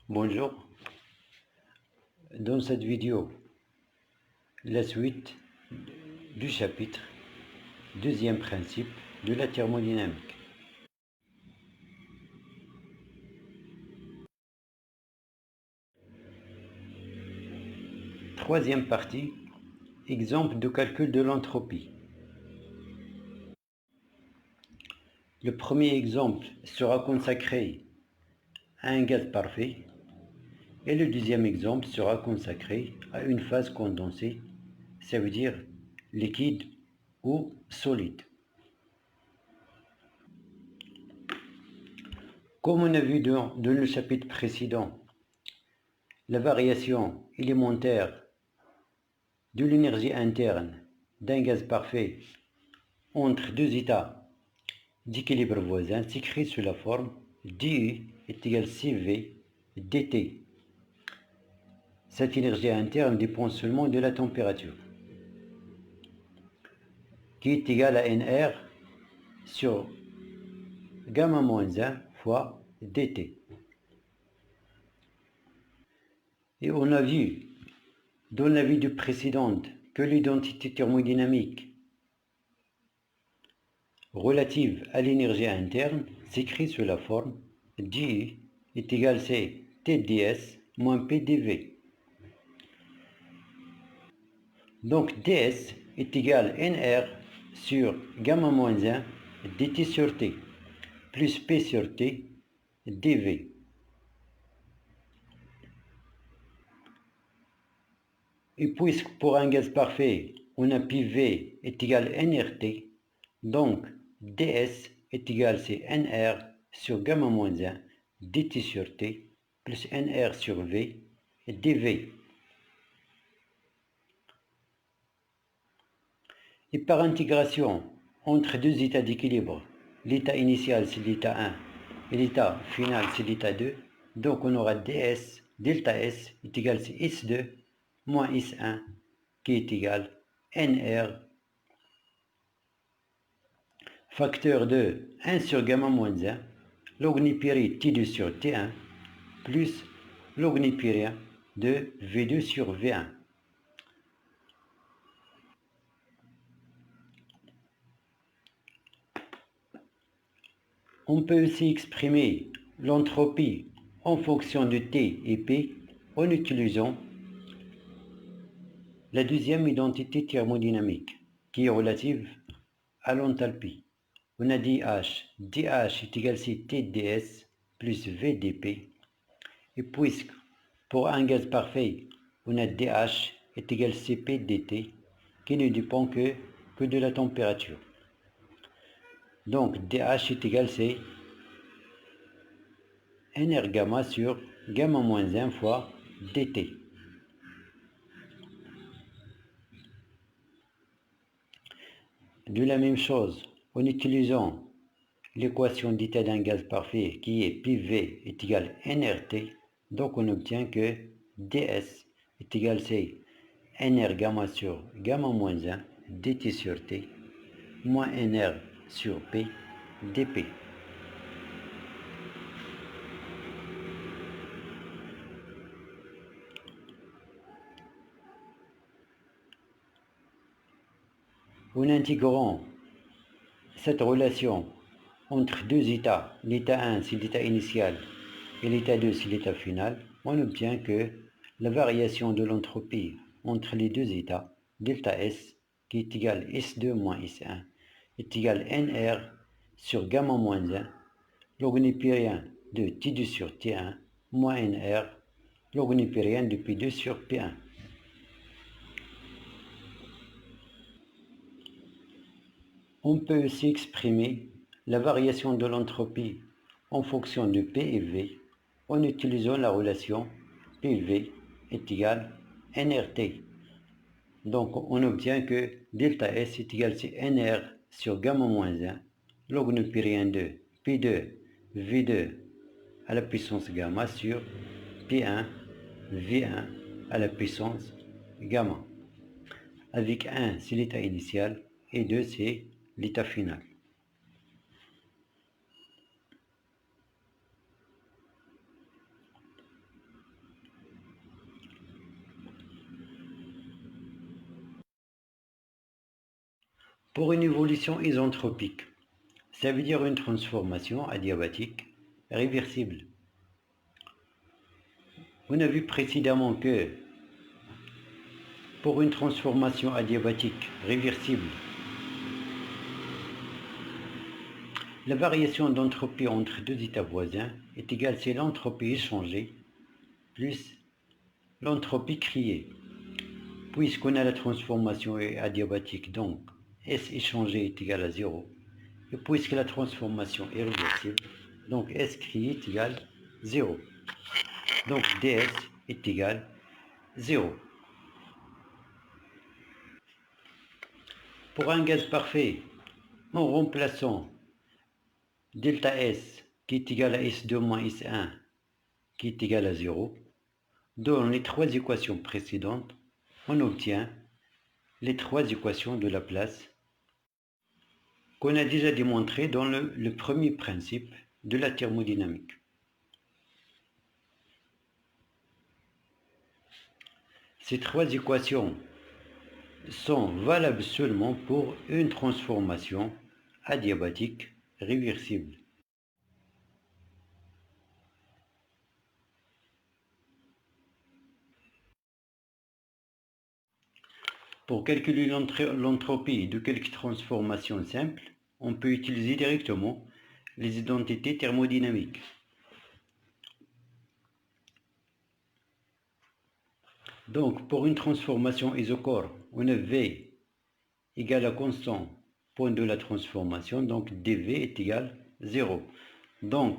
Bonjour, dans cette vidéo, la suite du chapitre, deuxième principe de la thermodynamique. Troisième partie, exemple de calcul de l'entropie. Le premier exemple sera consacré à un gaz parfait et le deuxième exemple sera consacré à une phase condensée, ça veut dire liquide ou solide. Comme on a vu dans le chapitre précédent, la variation élémentaire de l'énergie interne d'un gaz parfait entre deux états d'équilibre voisin s'écrit sous la forme dU est égal CV dt. Cette énergie interne dépend seulement de la température, qui est égale à Nr sur gamma moins 1 fois dt. Et on a vu dans la vidéo précédente que l'identité thermodynamique relative à l'énergie interne s'écrit sous la forme dU est égal C Tds moins Pdv. Donc ds est égal Nr sur gamma moins 1 dt sur T plus P sur T dV. Et puisque pour un gaz parfait, on a PV est égal nRT, donc ds est égal à Nr sur gamma moins 1 dt sur T plus Nr sur V dV. Et par intégration entre deux états d'équilibre, l'état initial c'est l'état 1 et l'état final c'est l'état 2, donc on aura ds delta S est égal à S2 moins S1 qui est égal à NR facteur de 1 sur gamma moins 1 log Népérien T2 sur T1 plus log Népérien de V2 sur V1. On peut aussi exprimer l'entropie en fonction de T et P en utilisant la deuxième identité thermodynamique qui est relative à l'enthalpie. On a dit H. dH est égal à TdS plus VdP. Et puisque pour un gaz parfait, on a dH est égal à Cp dt qui ne dépend que de la température. Donc dH est égal à Nr gamma sur gamma moins 1 fois dt. De la même chose, en utilisant l'équation d'état d'un gaz parfait qui est PV est égal à nRT, donc on obtient que ds est égal à Nr gamma sur gamma moins 1 dt sur T moins Nr sur P dP. En intégrant cette relation entre deux états, l'état 1 c'est l'état initial et l'état 2 c'est l'état final, on obtient que la variation de l'entropie entre les deux états, delta S, qui est égal à S2 moins S1, est égal à Nr sur gamma moins 1, log Népérien de T2 sur T1, moins Nr, log Népérien de P2 sur P1. On peut aussi exprimer la variation de l'entropie en fonction de P et V en utilisant la relation PV est égal à nRT. Donc on obtient que delta S est égal à Nr sur gamma moins 1 log Népérien de P2 V2 à la puissance gamma sur P1 V1 à la puissance gamma. Avec 1 c'est l'état initial et 2 c'est l'état final. Pour une évolution isentropique, ça veut dire une transformation adiabatique réversible. On a vu précédemment que pour une transformation adiabatique réversible, la variation d'entropie entre deux états voisins est égale à l'entropie échangée plus l'entropie créée. Puisqu'on a la transformation adiabatique, donc S échangé est égal à 0. Et puisque la transformation est réversible, donc S créé est égal à 0. Donc ds est égal à 0. Pour un gaz parfait, en remplaçant delta S qui est égal à S2 moins S1 qui est égal à 0, dans les trois équations précédentes, on obtient les trois équations de Laplace qu'on a déjà démontré dans le premier principe de la thermodynamique. Ces trois équations sont valables seulement pour une transformation adiabatique réversible. Pour calculer l'entropie de quelque transformation simple, on peut utiliser directement les identités thermodynamiques. Donc, pour une transformation isochore, on a V égale à constant point de la transformation, donc dV est égal à 0. Donc,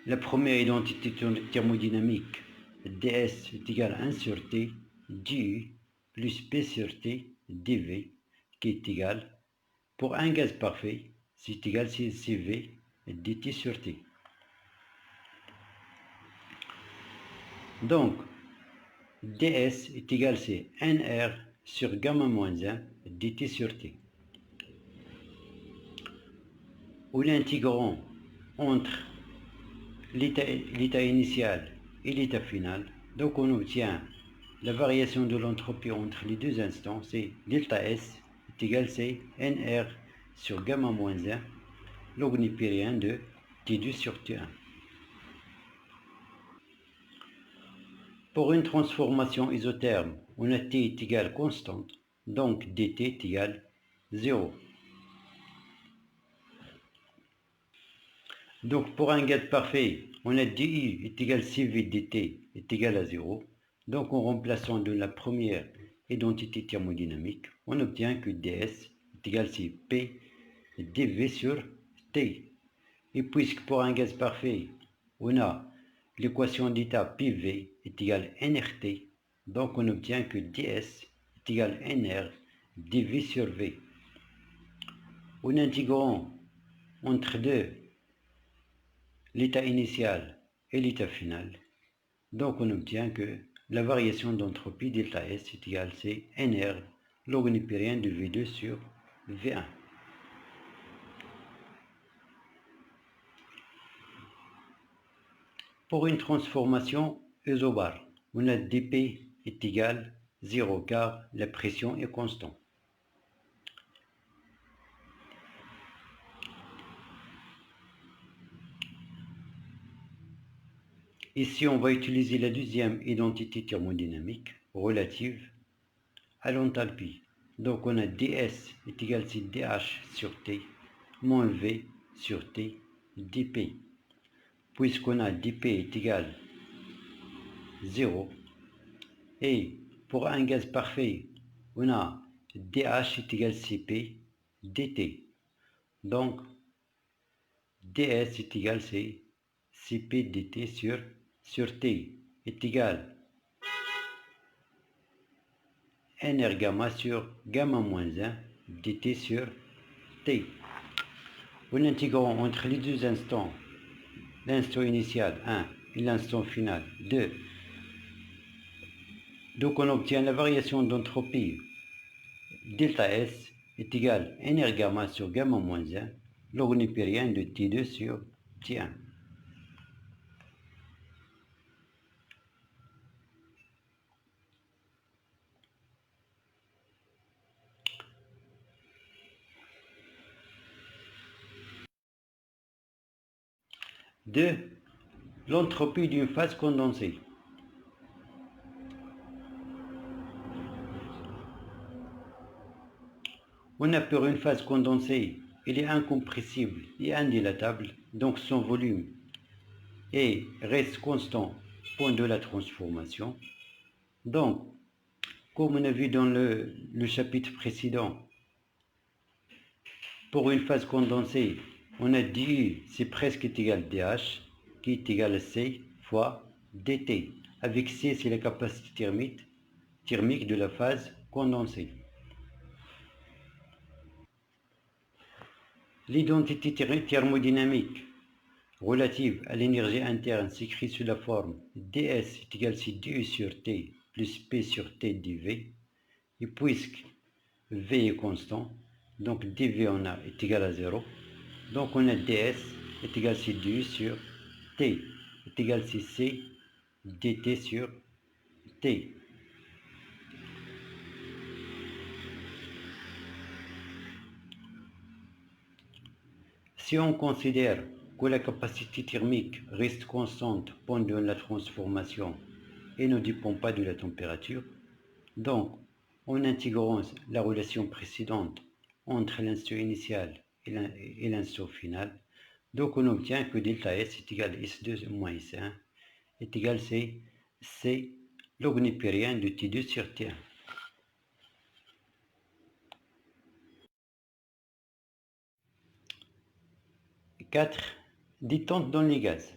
la première identité thermodynamique, ds est égal à 1 sur T, du plus P sur T, dV, qui est égal, pour un gaz parfait, c'est égal à CV dt sur T. Donc, ds est égal à nr sur gamma moins 1 dt sur t. Où l'intégrant entre l'état initial et l'état final, donc on obtient la variation de l'entropie entre les deux instants, c'est delta S est égal à nr sur gamma moins 1 log népérien de T2 sur T1. Pour une transformation isotherme, on a T est égal à constante, donc dt est égal à 0. Donc pour un gaz parfait, on a dI est égal à CV dt est égal à 0. Donc en remplaçant de la première identité thermodynamique, on obtient que ds est égal à P dV sur T. Et puisque pour un gaz parfait, on a l'équation d'état PV est égale à nRT, donc on obtient que ds est égal à nR dV sur V. En intégrant entre deux l'état initial et l'état final, donc on obtient que la variation d'entropie delta S est égale à nR log népérien de V2 sur V1. Pour une transformation isobare, on a dP est égal à 0 car la pression est constante. Ici, on va utiliser la deuxième identité thermodynamique relative à l'enthalpie. Donc, on a ds est égal à dH sur T moins V sur T dP. Puisqu'on a dP est égal à 0. Et pour un gaz parfait, on a dH est égal à Cp dt. Donc, ds est égal à Cp dt sur T est égal à nr gamma sur gamma moins 1 dt sur T. En intégrant entre les deux instants, l'instant initial 1 et l'instant final 2, donc on obtient la variation d'entropie delta S est égal à nr gamma sur gamma moins 1 log népérien de T2 sur T1. de l'entropie d'une phase condensée. On a pour une phase condensée, il est incompressible et indilatable, donc son volume reste constant pendant la transformation. Donc, comme on a vu dans le chapitre précédent, pour une phase condensée, on a dit c'est presque égal à dH, qui est égal à C fois dt. Avec C, c'est la capacité thermique de la phase condensée. L'identité thermodynamique relative à l'énergie interne s'écrit sous la forme ds est égal à du sur T plus P sur T dV. Et puisque V est constant, donc dV est égal à 0. Donc on a ds est égal à du sur T est égal à C dt sur T. Si on considère que la capacité thermique reste constante pendant la transformation et ne dépend pas de la température, donc en intégrant la relation précédente entre l'instant initial et l'instant final, donc on obtient que ΔS est égal à S2 moins S1 est égal à C log népérien de T2 sur T1. 4. Détente dans les gaz.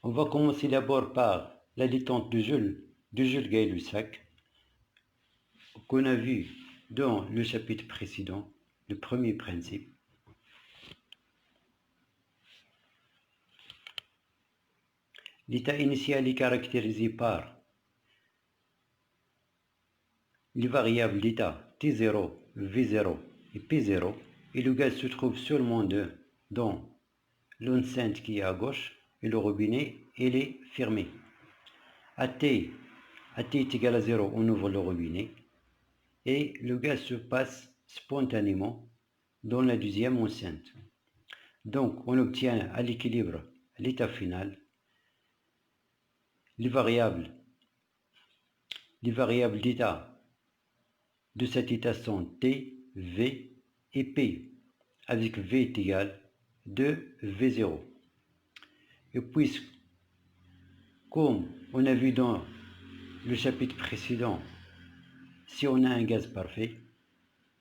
On va commencer d'abord par la détente de Joule-Gay-Lussac qu'on a vu dans le chapitre précédent, le premier principe. L'état initial est caractérisé par les variables d'état T0, V0 et P0, et le gaz se trouve seulement dans l'enceinte qui est à gauche et le robinet il est fermé. À T est égal à 0, on ouvre le robinet et le gaz se passe spontanément dans la deuxième enceinte. Donc on obtient à l'équilibre l'état final. Les variables d'état de cet état sont T, V et P, avec V est égal à 2 V0. Et puisque, comme on a vu dans le chapitre précédent, si on a un gaz parfait,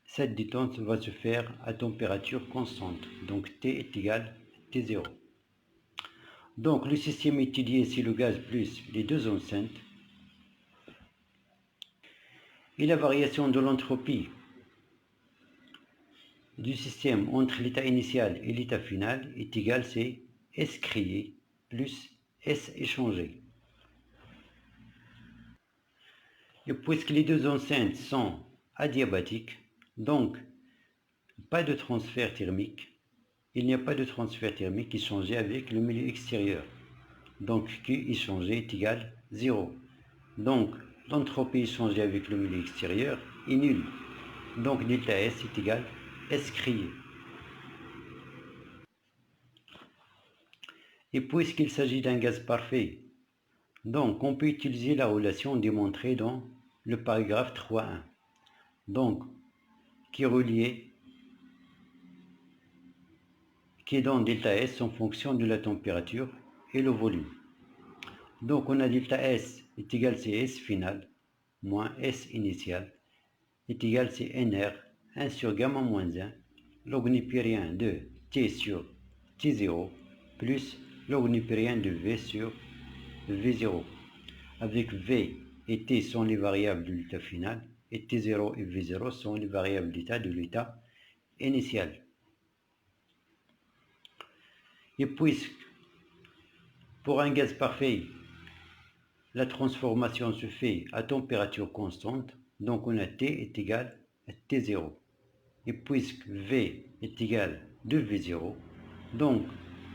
cette détente va se faire à température constante, donc T est égal à T0. Donc le système étudié, c'est le gaz plus les deux enceintes. Et la variation de l'entropie du système entre l'état initial et l'état final est égale à S créé plus S échangé. Et puisque les deux enceintes sont adiabatiques, donc pas de transfert thermique, il n'y a pas de transfert thermique échangé avec le milieu extérieur. Donc Q échangé est égal à 0. Donc l'entropie échangée avec le milieu extérieur est nulle. Donc delta S est égal à S créé. Et puisqu'il s'agit d'un gaz parfait, donc on peut utiliser la relation démontrée dans le paragraphe 3.1. Donc, qui est dans delta S en fonction de la température et le volume. Donc on a delta S est égal à S final moins S initial est égal à NR 1 sur gamma moins 1 log népérien de T sur T0 plus log népérien de V sur V0, avec V et T sont les variables de l'état final et T0 et V0 sont les variables d'état de l'état initial. Et puisque pour un gaz parfait, la transformation se fait à température constante, donc on a T est égal à T0. Et puisque V est égal à 2V0, donc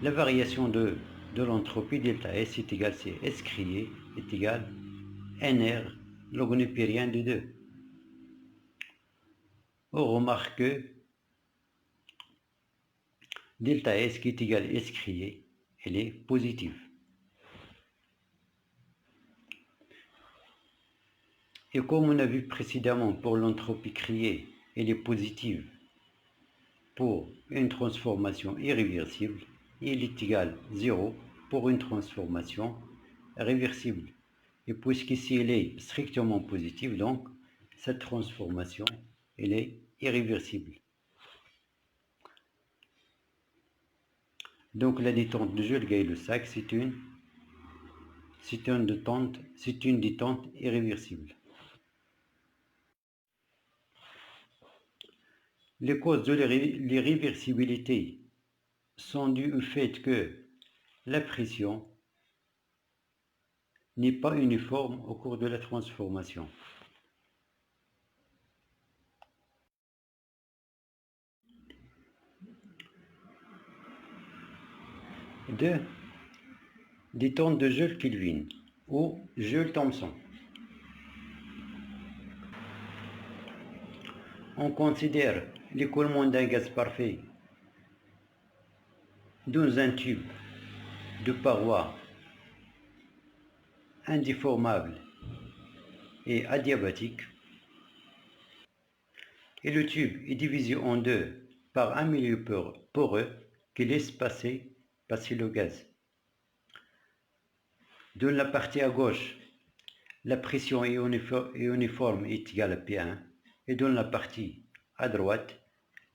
la variation de l'entropie delta S est égale à S créé est égal à NR log népérien de 2. On remarque que delta S qui est égal à S crié, elle est positive. Et comme on a vu précédemment pour l'entropie criée, elle est positive pour une transformation irréversible, et elle est égale à 0 pour une transformation réversible. Et puisqu'ici elle est strictement positive, donc cette transformation elle est irréversible. Donc la détente de Jules Gay-Lussac, c'est une détente irréversible. Les causes de l'irréversibilité sont dues au fait que la pression n'est pas uniforme au cours de la transformation. Deux, détente de Joule Kelvin ou Joule Thomson. On considère l'écoulement d'un gaz parfait dans un tube de paroi indéformable et adiabatique, et le tube est divisé en deux par un milieu poreux qui laisse passer le gaz. Dans la partie à gauche, la pression uniforme est égale à P1, et dans la partie à droite,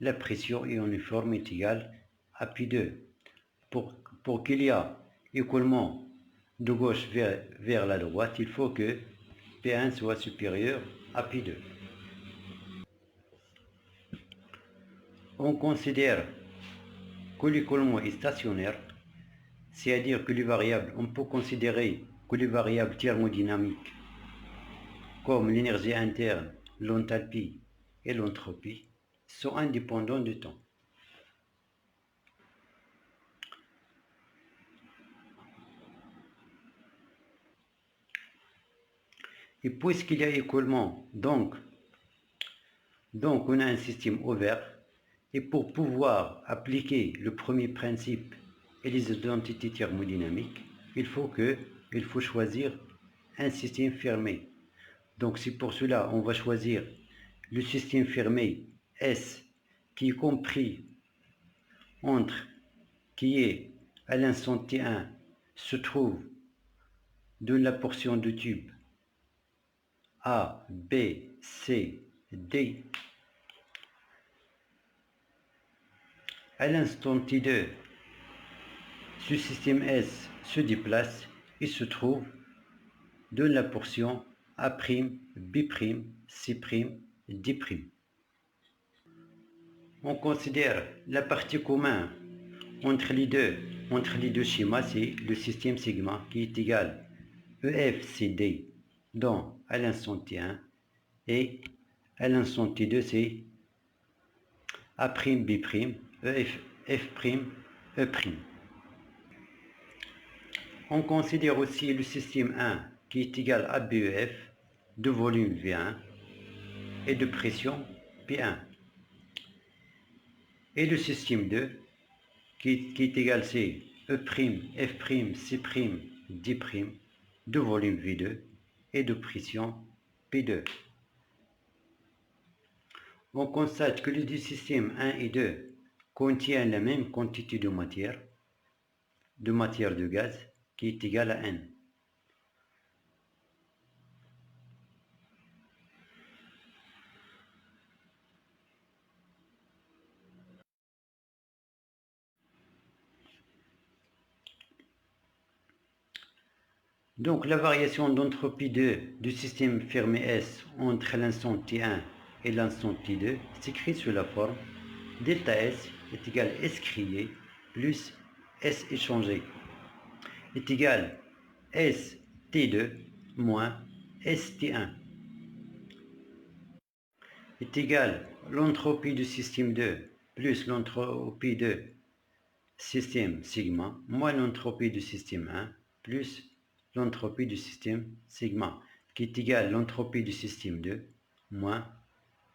la pression uniforme est égale à P2. Pour qu'il y ait écoulement de gauche vers la droite, il faut que P1 soit supérieur à P2. On considère que l'écoulement est stationnaire, c'est-à-dire que les variables, on peut considérer que les variables thermodynamiques, comme l'énergie interne, l'enthalpie et l'entropie, sont indépendants du temps. Et puisqu'il y a écoulement, donc on a un système ouvert, et pour pouvoir appliquer le premier principe et les identités thermodynamiques, il faut choisir un système fermé. Donc c'est pour cela qu'on va choisir le système fermé S qui est compris qui est à l'instant T1 se trouve dans la portion de tube A, B, C, D. À l'instant T2, ce système S se déplace et se trouve dans la portion A', B', C', D'. On considère la partie commune entre les deux schémas, c'est le système sigma qui est égal à EFCD dans à l'instant T1 et à l'instant T2 c'est A', B', EF, F', E'. On considère aussi le système 1 qui est égal à BEF de volume V1 et de pression P1. Et le système 2 qui est égal à E', F', C', D' de volume V2 et de pression P2. On constate que les deux systèmes 1 et 2 contiennent la même quantité de matière de gaz qui est égale à N. Donc la variation d'entropie du système fermé S entre l'instant T1 et l'instant T2 s'écrit sous la forme delta S est égal à S crié plus S échangé est égal à S T2 moins S T1 est égal à l'entropie du système 2 plus l'entropie de système sigma moins l'entropie du système 1 plus l'entropie du système sigma qui est égal à l'entropie du système 2 moins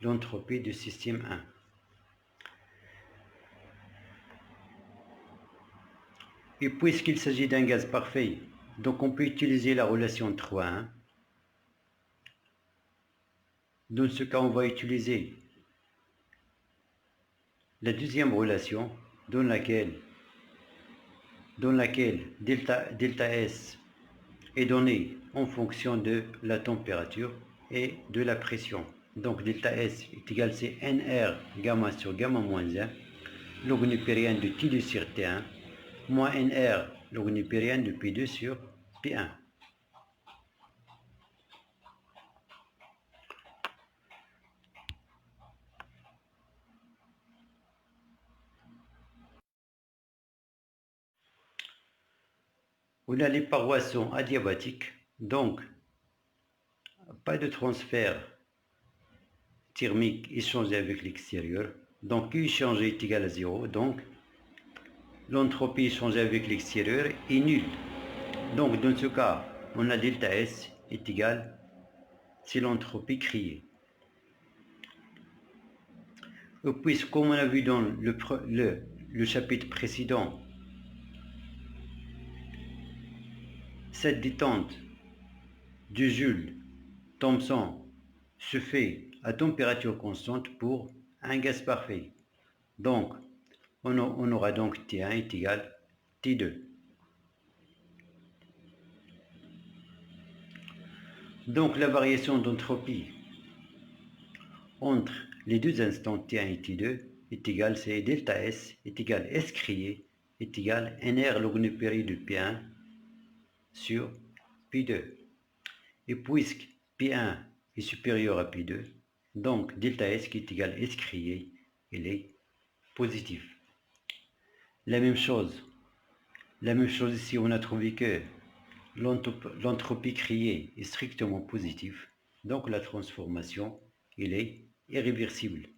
l'entropie du système 1. Et puisqu'il s'agit d'un gaz parfait, donc on peut utiliser la relation 3,1. Dans ce cas, on va utiliser la deuxième relation dans laquelle delta S est donné en fonction de la température et de la pression. Donc delta S est égal à NR gamma sur gamma moins 1, log népérien de T2 sur T1, moins NR log népérien de P2 sur P1. On a les parois sont adiabatiques, donc pas de transfert thermique échangé avec l'extérieur. Donc Q échangé est égal à 0, donc l'entropie échangée avec l'extérieur est nulle. Donc dans ce cas, on a delta S est égal, c'est l'entropie créée. Et puis, comme on a vu dans le chapitre précédent, cette détente du Joule Thomson se fait à température constante pour un gaz parfait. Donc, on aura donc T1 est égal à T2. Donc, la variation d'entropie entre les deux instants T1 et T2 est égale, c'est delta S est égal S créé est égal NR log népérien de P1 sur P2. Et puisque P1 est supérieur à P2, donc delta S qui est égal à S créé, il est positif. La même chose ici, on a trouvé que l'entropie créée est strictement positive, donc la transformation, elle est irréversible.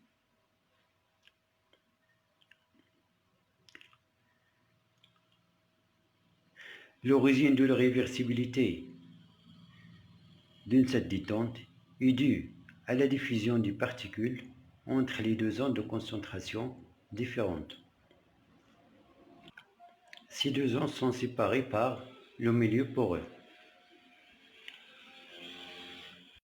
L'origine de la réversibilité d'une cette détente est due à la diffusion des particules entre les deux zones de concentration différentes. Ces deux zones sont séparées par le milieu poreux.